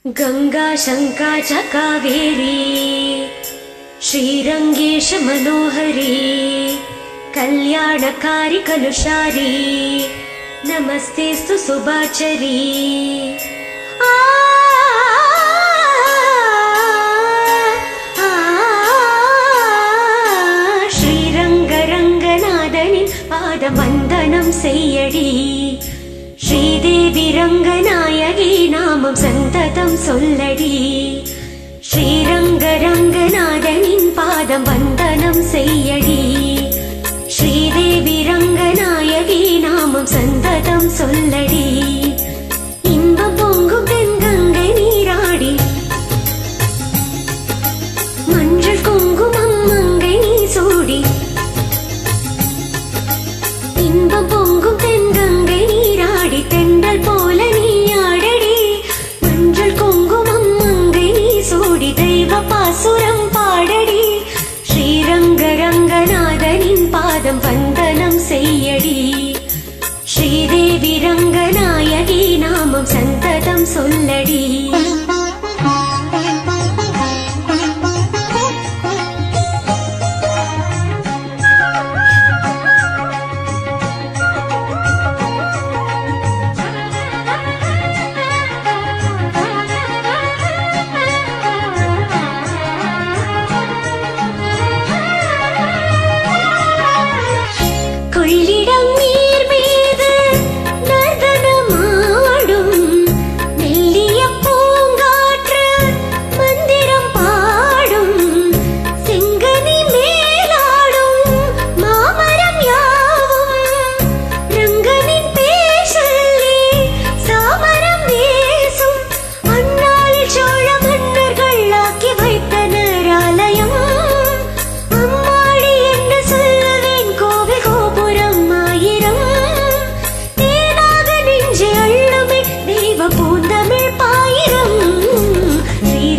गंगा शंका च कावेरी श्रीरंगेश मनोहरी कल्याणकारी कलुषारी नमस्तेस्तु सुभाचरी। श्रीरंगरंगनाथनिन पादवंदनं सेय्यडी श्रीदेवी रंगनायकी नामं संततं सोल्लडी। श्रीरंगरंगनाथनिन पादं वंदनं सेय्यडी श्रीदेवी रंगनायकी नामं संततं सोल्लडी। इன்பம் பொங்கும் தென்கங்கை நீராடி மஞ்சள் குங்குமம் மங்கை நீ சூடி இன்பம் பொங்கும் தென்கங்கை நீராடி தென்றல் போல நீ ஆடடி மஞ்சள் குங்குமம் மங்கை நீ சூடி தெய்வ பாசுரம் பாடடி। ஸ்ரீரங்கரங்கநாதனின் பாதம் வந்தனம் செய்யடி ஸ்ரீதேவி ரங்கநாயகி நாமம் சந்ததம் சொல்லடி। கொள்ளிடம் நீர் மீது நர்த்தனமாடும் மெல்லிய பூங்காற்று மந்திரம் பாடும் செங்கனி மேலாடும் மாமரம் யாவும் ரங்கனின் பேசல்லி சாமரம் வீசும் அந்நாளில் சோழ மன்னர்கள் ஆக்கி வைத்தனர் ஆலயம்।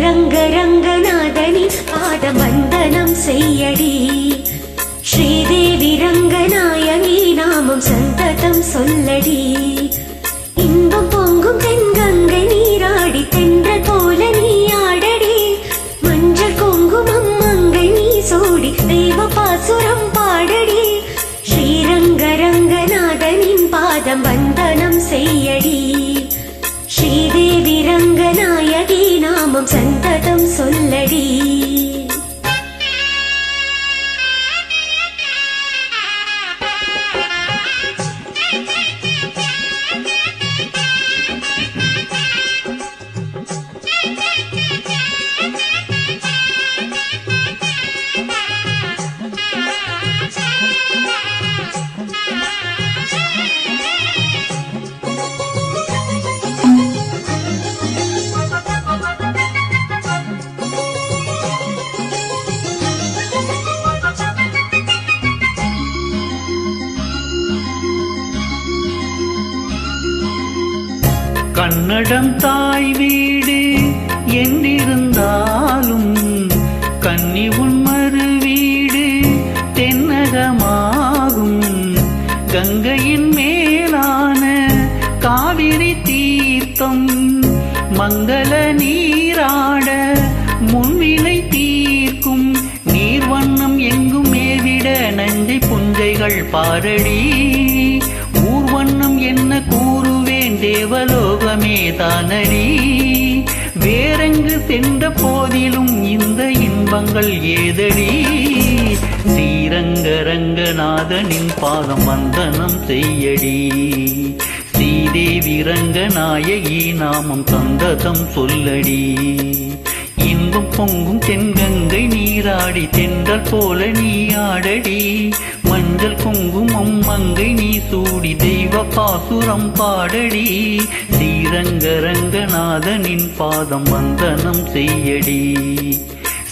ரங்கநாதனின் பாதம் வந்தனம் செய்யடி ஸ்ரீதேவி ரங்கநாயகி நாமம் சந்ததம் சொல்லடி। இன்பம் பொங்கும் தென்கங்கை நீராடி தென்றல் போல நீ ஆடடி மஞ்சள் குங்குமம் மங்கை நீ சூடி தெய்வ பாசுரம் பாடடி। ஸ்ரீரங்கரங்கநாதனின் பாதம் வந்தனம் செய்யடி ஸ்ரீதேவி ரங்கநாயகி நாமம் சந்ததம் சொல்லடி। கன்னடம் தாய் வீடு என்றிருந்தாலும் கன்னி உன் மறு வீடு தென்னகமாகும்। கங்கையின் மேலான காவிரி தீர்த்தம் மங்கள நீராட முன்வினை தீர்க்கும் நீர் வண்ணம் எங்கும் மேவிட நஞ்சை புஞ்சைகள் பாரடி। ஊர்வண்ணம் என்ன கூறுவேன் தேவலோகமே தானடி। வேறெங்கு சென்ற போதிலும் இந்த இன்பங்கள் ஏதடி। ஸ்ரீரங்கரங்கநாதனின் பாதம் வந்தனம் செய்யடி ஸ்ரீதேவி ரங்கநாயகி நாமம் சந்ததம் சொல்லடி। இன்பம் பொங்கும் தென்கங்கை நீராடி தென்றல் போல நீ ஆடடி மஞ்சள் குங்குமம் மங்கை நீ சூடி தெய்வ பாசுரம் பாடடி। ஸ்ரீரங்கரங்கநாதனின் பாதம் வந்தனம் செய்யடி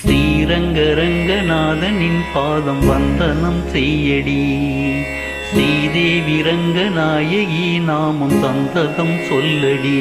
ஸ்ரீரங்கரங்கநாதனின் பாதம் வந்தனம் செய்யடி ஸ்ரீதேவி ரங்கநாயகி நாமம் சந்ததம் சொல்லடி।